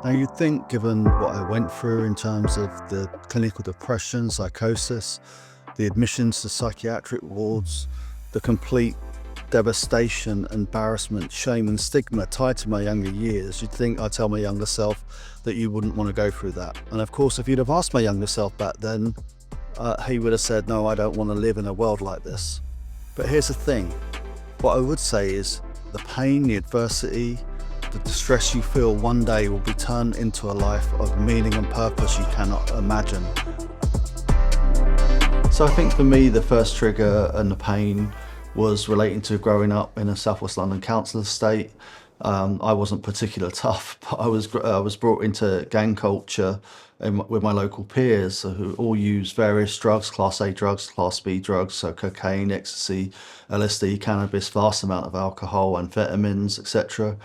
Now, you'd think, given what I went through in terms of the clinical depression, psychosis, the admissions to psychiatric wards, the complete devastation, embarrassment, shame and stigma tied to my younger years, you'd think I'd tell my younger self that you wouldn't want to go through that. And of course, if you'd have asked my younger self back then, he would have said, no, I don't want to live in a world like this. But here's the thing. What I would say is the pain, the adversity, the distress you feel one day will be turned into a life of meaning and purpose you cannot imagine. So I think for me, the first trigger and the pain was relating to growing up in a South West London council estate. I wasn't particularly tough, but I was brought into gang culture with my local peers who all used various drugs, Class A drugs, Class B drugs, so cocaine, ecstasy, LSD, cannabis, vast amount of alcohol, amphetamines, etc.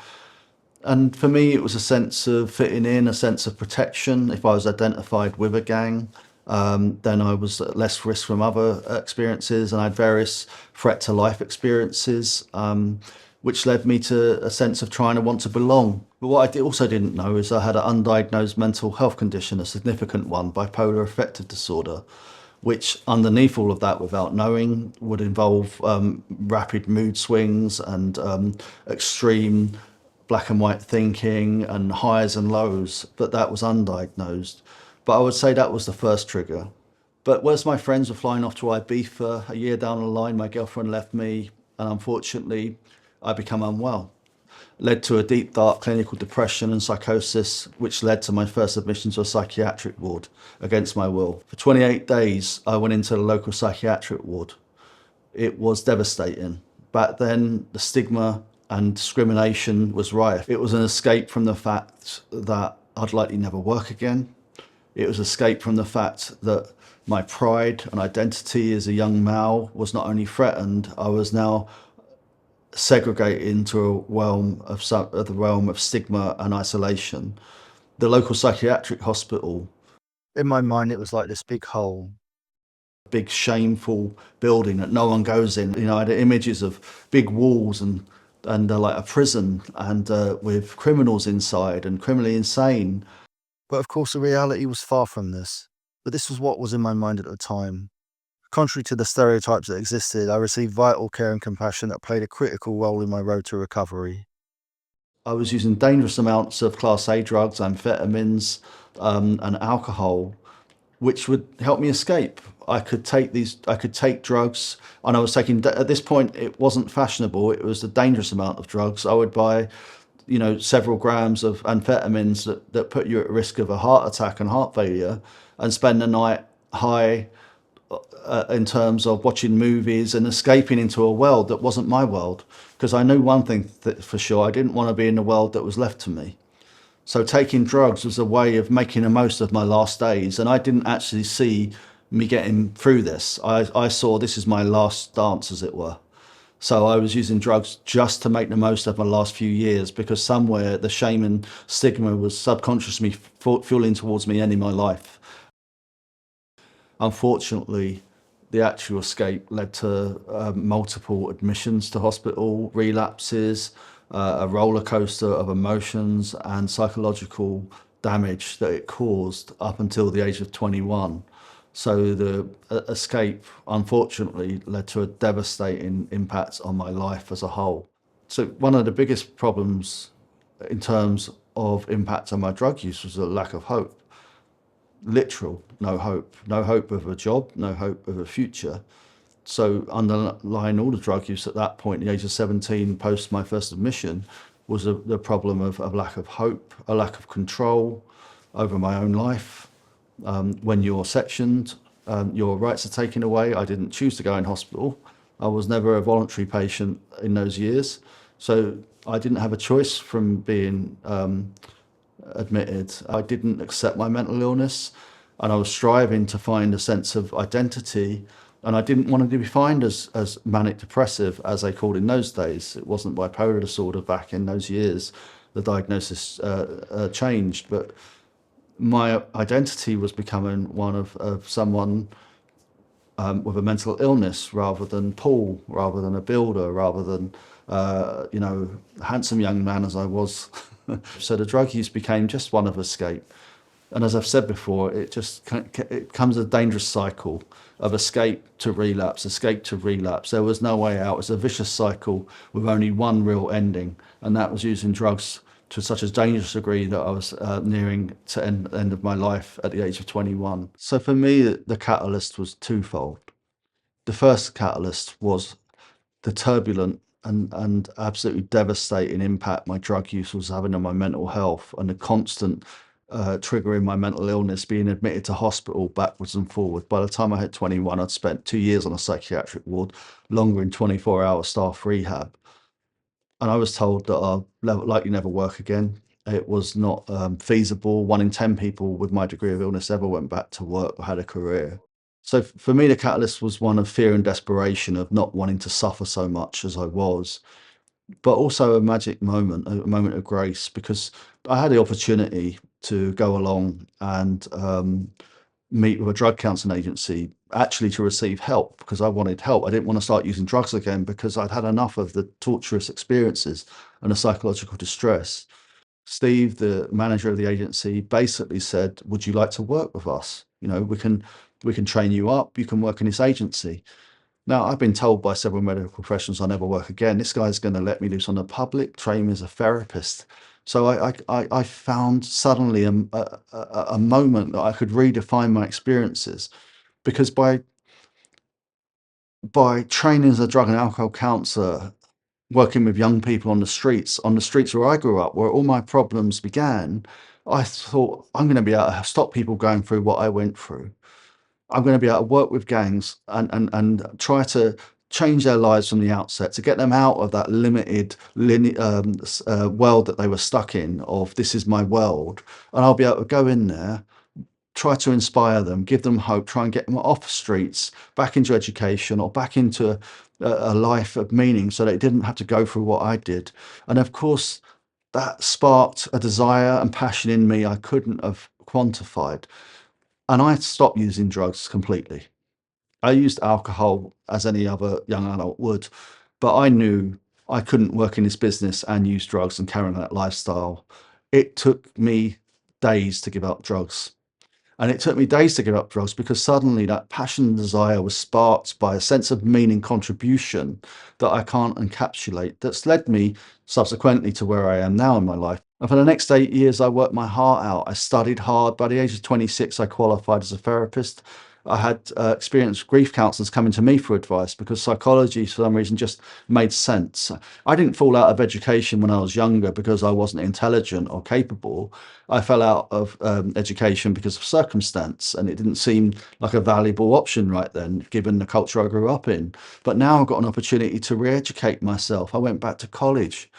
And for me, it was a sense of fitting in, a sense of protection. If I was identified with a gang, then I was at less risk from other experiences, and I had various threat to life experiences, which led me to a sense of trying to want to belong. But what I also didn't know is I had an undiagnosed mental health condition, a significant one, bipolar affective disorder, which underneath all of that, without knowing, would involve rapid mood swings and extreme black and white thinking and highs and lows, but that was undiagnosed. But I would say that was the first trigger. But whereas my friends were flying off to Ibiza, a year down the line, my girlfriend left me, and unfortunately, I became unwell. Led to a deep, dark clinical depression and psychosis, which led to my first admission to a psychiatric ward against my will. For 28 days, I went into the local psychiatric ward. It was devastating. Back then, the stigma and discrimination was rife. It was an escape from the fact that I'd likely never work again. It was escape from the fact that my pride and identity as a young male was not only threatened, I was now segregated into a realm of the realm of stigma and isolation. The local psychiatric hospital, in my mind, it was like this big hole, big shameful building that no one goes in. You know, I had images of big walls and like a prison, and with criminals inside and criminally insane. But of course, the reality was far from this. But this was what was in my mind at the time. Contrary to the stereotypes that existed, I received vital care and compassion that played a critical role in my road to recovery. I was using dangerous amounts of Class A drugs, amphetamines, and alcohol, which would help me escape. I could take drugs, and I was taking, at this point, it wasn't fashionable, it was a dangerous amount of drugs. I would buy, several grams of amphetamines that put you at risk of a heart attack and heart failure, and spend the night high in terms of watching movies and escaping into a world that wasn't my world. Because I knew one thing for sure, I didn't want to be in the world that was left to me. So taking drugs was a way of making the most of my last days, and I didn't actually see me getting through this. I saw this is my last dance, as it were. So I was using drugs just to make the most of my last few years, because somewhere the shame and stigma was subconsciously fueling towards me ending my life. Unfortunately, the actual escape led to multiple admissions to hospital, relapses, a roller coaster of emotions and psychological damage that it caused up until the age of 21. So the escape, unfortunately, led to a devastating impact on my life as a whole. So one of the biggest problems in terms of impact on my drug use was a lack of hope. Literal, no hope of a job, no hope of a future. So underlying all the drug use at that point, the age of 17, post my first admission, was the problem of a lack of hope, a lack of control over my own life. When you're sectioned, your rights are taken away. I didn't choose to go in hospital. I was never a voluntary patient in those years. So I didn't have a choice from being admitted. I didn't accept my mental illness, and I was striving to find a sense of identity, and I didn't want to be defined as manic depressive, as they called in those days. It wasn't bipolar disorder back in those years. The diagnosis changed, but my identity was becoming one of someone with a mental illness, rather than Paul, rather than a builder, rather than, a handsome young man as I was. So the drug use became just one of escape. And as I've said before, it becomes a dangerous cycle of escape to relapse, escape to relapse. There was no way out. It's a vicious cycle with only one real ending, and that was using drugs to such a dangerous degree that I was nearing to end of my life at the age of 21. So for me, the catalyst was twofold. The first catalyst was the turbulent and absolutely devastating impact my drug use was having on my mental health, and the constant triggering my mental illness, being admitted to hospital backwards and forward. By the time I hit 21, I'd spent 2 years on a psychiatric ward, longer in 24-hour staff rehab. And I was told that I'll likely never work again. It was not feasible. 1 in 10 people with my degree of illness ever went back to work or had a career. So for me, the catalyst was one of fear and desperation of not wanting to suffer so much as I was, but also a magic moment, a moment of grace, because I had the opportunity to go along and meet with a drug counselling agency, actually to receive help, because I wanted help. I didn't want to start using drugs again because I'd had enough of the torturous experiences and the psychological distress. Steve, the manager of the agency, basically said, "Would you like to work with us? We can train you up. You can work in this agency." Now, I've been told by several medical professionals I'll never work again. This guy's going to let me loose on the public, train me as a therapist. So I found suddenly a moment that I could redefine my experiences, because by training as a drug and alcohol counsellor, working with young people on the streets where I grew up, where all my problems began, I thought, I'm going to be able to stop people going through what I went through. I'm going to be able to work with gangs and try to change their lives from the outset, to get them out of that limited world that they were stuck in, of this is my world. And I'll be able to go in there, try to inspire them, give them hope, try and get them off the streets, back into education, or back into a life of meaning, so they didn't have to go through what I did. And of course, that sparked a desire and passion in me I couldn't have quantified. And I stopped using drugs completely. I used alcohol as any other young adult would, but I knew I couldn't work in this business and use drugs and carry on that lifestyle. It took me days to give up drugs. And it took me days to give up drugs, because suddenly that passion and desire was sparked by a sense of meaning contribution that I can't encapsulate, that's led me subsequently to where I am now in my life. And for the next 8 years, I worked my heart out. I studied hard. By the age of 26, I qualified as a therapist. I had experienced grief counsellors coming to me for advice, because psychology, for some reason, just made sense. I didn't fall out of education when I was younger because I wasn't intelligent or capable. I fell out of education because of circumstance, and it didn't seem like a valuable option right then, given the culture I grew up in. But now I've got an opportunity to re-educate myself. I went back to college.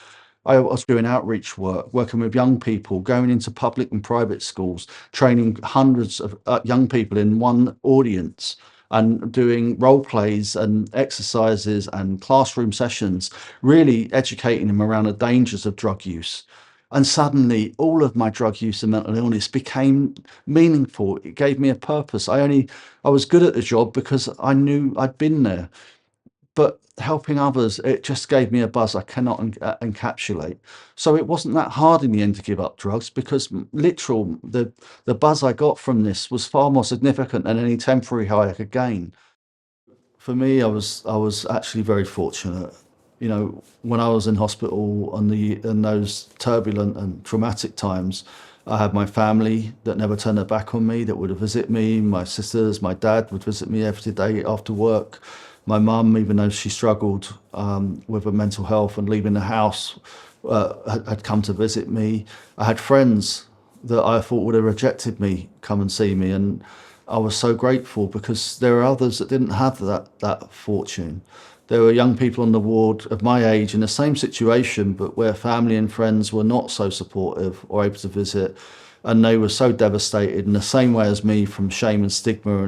I was doing outreach work, working with young people, going into public and private schools, training hundreds of young people in one audience, and doing role plays and exercises and classroom sessions, really educating them around the dangers of drug use. And suddenly, all of my drug use and mental illness became meaningful. It gave me a purpose. I was good at the job because I knew I'd been there. But helping others, it just gave me a buzz I cannot encapsulate. So it wasn't that hard in the end to give up drugs, because the buzz I got from this was far more significant than any temporary high I could gain. For me, I was actually very fortunate. When I was in hospital in those turbulent and traumatic times, I had my family that never turned their back on me, that would visit me. My sisters, my dad would visit me every day after work. My mum, even though she struggled with her mental health and leaving the house, had come to visit me. I had friends that I thought would have rejected me come and see me, and I was so grateful, because there are others that didn't have that fortune. There were young people on the ward of my age in the same situation, but where family and friends were not so supportive or able to visit, and they were so devastated in the same way as me from shame and stigma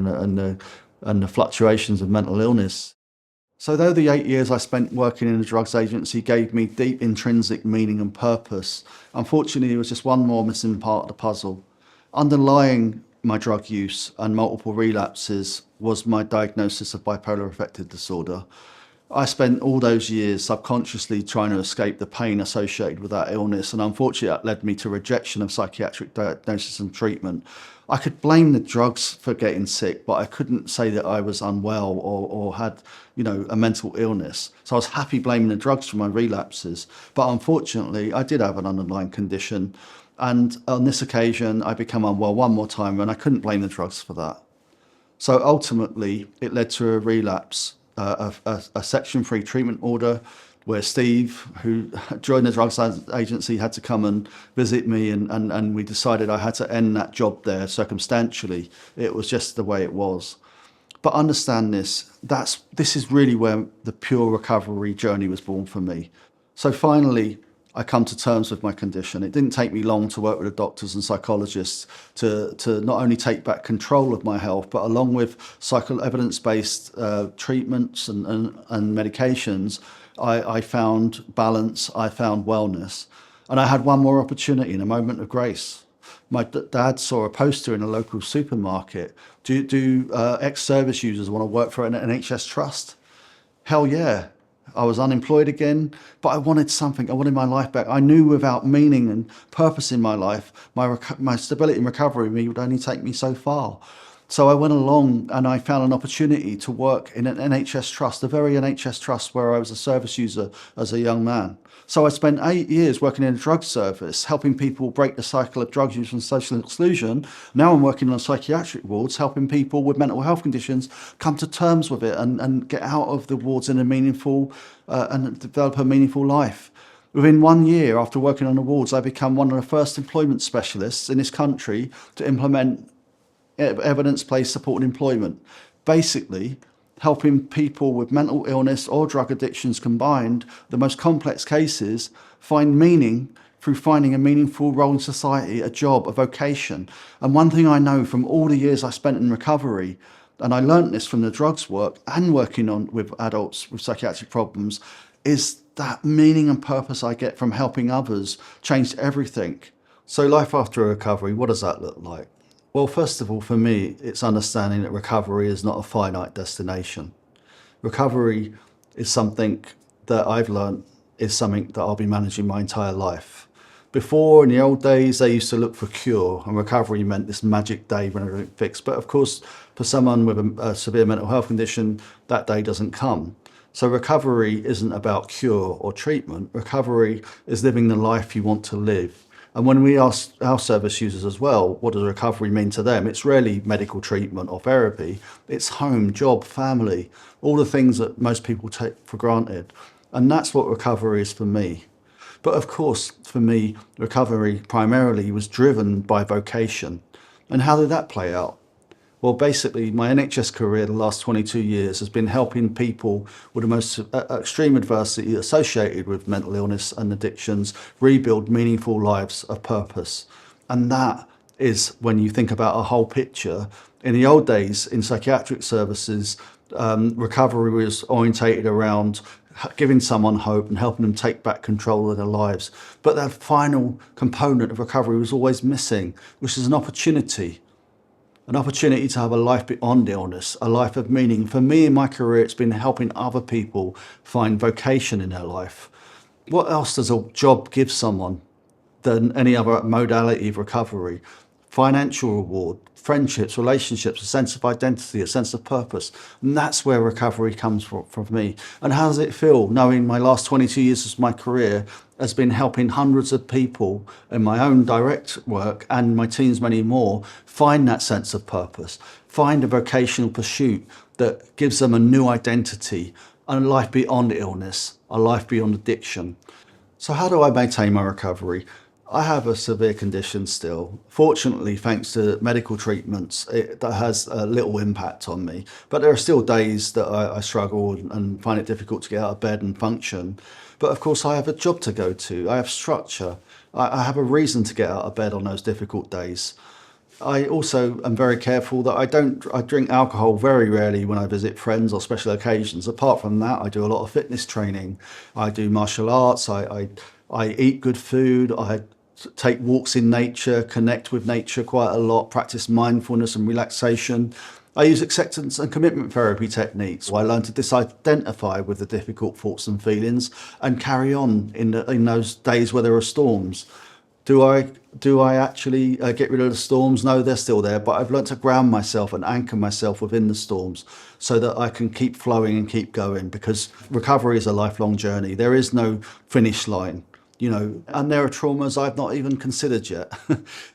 and the fluctuations of mental illness. So though the 8 years I spent working in a drugs agency gave me deep intrinsic meaning and purpose, unfortunately there was just one more missing part of the puzzle. Underlying my drug use and multiple relapses was my diagnosis of bipolar affective disorder. I spent all those years subconsciously trying to escape the pain associated with that illness, and unfortunately that led me to rejection of psychiatric diagnosis and treatment. I could blame the drugs for getting sick, but I couldn't say that I was unwell or had, a mental illness. So I was happy blaming the drugs for my relapses. But unfortunately, I did have an underlying condition. And on this occasion, I became unwell one more time, and I couldn't blame the drugs for that. So ultimately, it led to a relapse, a Section 3 treatment order, where Steve, who joined the drugs agency, had to come and visit me, and we decided I had to end that job there circumstantially. It was just the way it was. But understand this is really where the pure recovery journey was born for me. So finally, I come to terms with my condition. It didn't take me long to work with the doctors and psychologists to not only take back control of my health, but along with evidence-based treatments and medications, I found balance, I found wellness. And I had one more opportunity in a moment of grace. My dad saw a poster in a local supermarket. Do ex-service users want to work for an NHS trust? Hell yeah. I was unemployed again, but I wanted something. I wanted my life back. I knew without meaning and purpose in my life, my stability and recovery would only take me so far. So I went along and I found an opportunity to work in an NHS trust, the very NHS trust where I was a service user as a young man. So I spent 8 years working in a drug service, helping people break the cycle of drug use and social exclusion. Now I'm working on psychiatric wards, helping people with mental health conditions come to terms with it and get out of the wards in a meaningful and develop a meaningful life. Within 1 year after working on the wards, I became one of the first employment specialists in this country to implement evidence-based supported employment. Basically, helping people with mental illness or drug addictions combined, the most complex cases, find meaning through finding a meaningful role in society, a job, a vocation. And one thing I know from all the years I spent in recovery, and I learnt this from the drugs work and working with adults with psychiatric problems, is that meaning and purpose I get from helping others changed everything. So life after a recovery, what does that look like? Well, first of all, for me, it's understanding that recovery is not a finite destination. Recovery is something that I've learned is something that I'll be managing my entire life. Before, in the old days, they used to look for cure, and recovery meant this magic day when everything fixed. But of course, for someone with a severe mental health condition, that day doesn't come. So recovery isn't about cure or treatment. Recovery is living the life you want to live. And when we ask our service users as well, what does recovery mean to them? It's rarely medical treatment or therapy. It's home, job, family, all the things that most people take for granted. And that's what recovery is for me. But of course, for me, recovery primarily was driven by vocation. And how did that play out? Well, basically, my NHS career the last 22 years has been helping people with the most extreme adversity associated with mental illness and addictions rebuild meaningful lives of purpose. And that is when you think about a whole picture. In the old days, in psychiatric services, recovery was orientated around giving someone hope and helping them take back control of their lives. But that final component of recovery was always missing, which is an opportunity to have a life beyond illness, a life of meaning. For me in my career, it's been helping other people find vocation in their life. What else does a job give someone than any other modality of recovery? Financial reward, friendships, relationships, a sense of identity, a sense of purpose. And that's where recovery comes from me. And how does it feel knowing my last 22 years of my career has been helping hundreds of people in my own direct work and my team's many more find that sense of purpose, find a vocational pursuit that gives them a new identity, and a life beyond illness, a life beyond addiction. So how do I maintain my recovery? I have a severe condition still. Fortunately, thanks to medical treatments, that has a little impact on me. But there are still days that I struggle and find it difficult to get out of bed and function. But of course, I have a job to go to. I have structure. I have a reason to get out of bed on those difficult days. I also am very careful that I drink alcohol very rarely when I visit friends or special occasions. Apart from that, I do a lot of fitness training. I do martial arts. I eat good food. take walks in nature, connect with nature quite a lot, practice mindfulness and relaxation. I use acceptance and commitment therapy techniques. I learned to disidentify with the difficult thoughts and feelings and carry on in those days where there are storms. Do I actually get rid of the storms? No, they're still there, but I've learned to ground myself and anchor myself within the storms so that I can keep flowing and keep going, because recovery is a lifelong journey. There is no finish line. And there are traumas I've not even considered yet.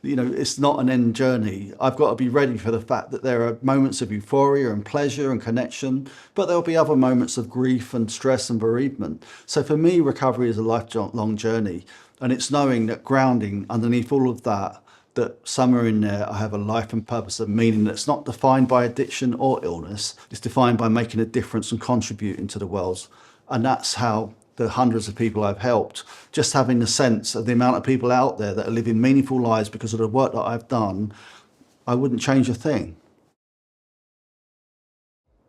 It's not an end journey. I've got to be ready for the fact that there are moments of euphoria and pleasure and connection, but there'll be other moments of grief and stress and bereavement. So for me, recovery is a lifelong journey. And it's knowing that grounding underneath all of that somewhere in there, I have a life and purpose and meaning that's not defined by addiction or illness. It's defined by making a difference and contributing to the world. And that's how the hundreds of people I've helped, just having the sense of the amount of people out there that are living meaningful lives because of the work that I've done, I wouldn't change a thing.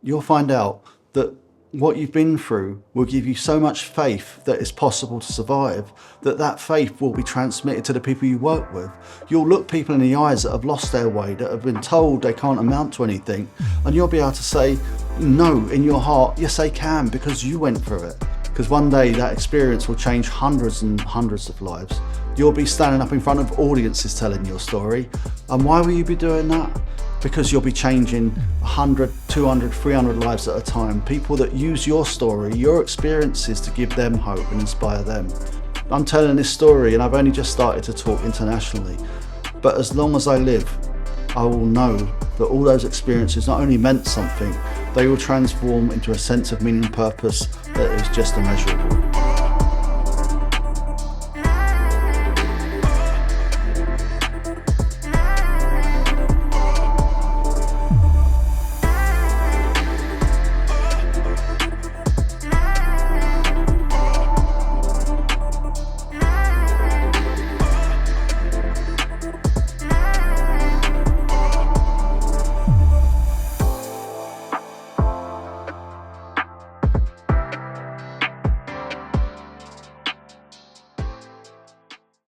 You'll find out that what you've been through will give you so much faith that it's possible to survive, that faith will be transmitted to the people you work with. You'll look people in the eyes that have lost their way, that have been told they can't amount to anything, and you'll be able to say, no, in your heart, yes, they can, because you went through it. Because one day that experience will change hundreds and hundreds of lives. You'll be standing up in front of audiences telling your story. And why will you be doing that? Because you'll be changing 100, 200, 300 lives at a time. People that use your story, your experiences, to give them hope and inspire them. I'm telling this story and I've only just started to talk internationally. But as long as I live, I will know that all those experiences not only meant something, they will transform into a sense of meaning and purpose that is just immeasurable.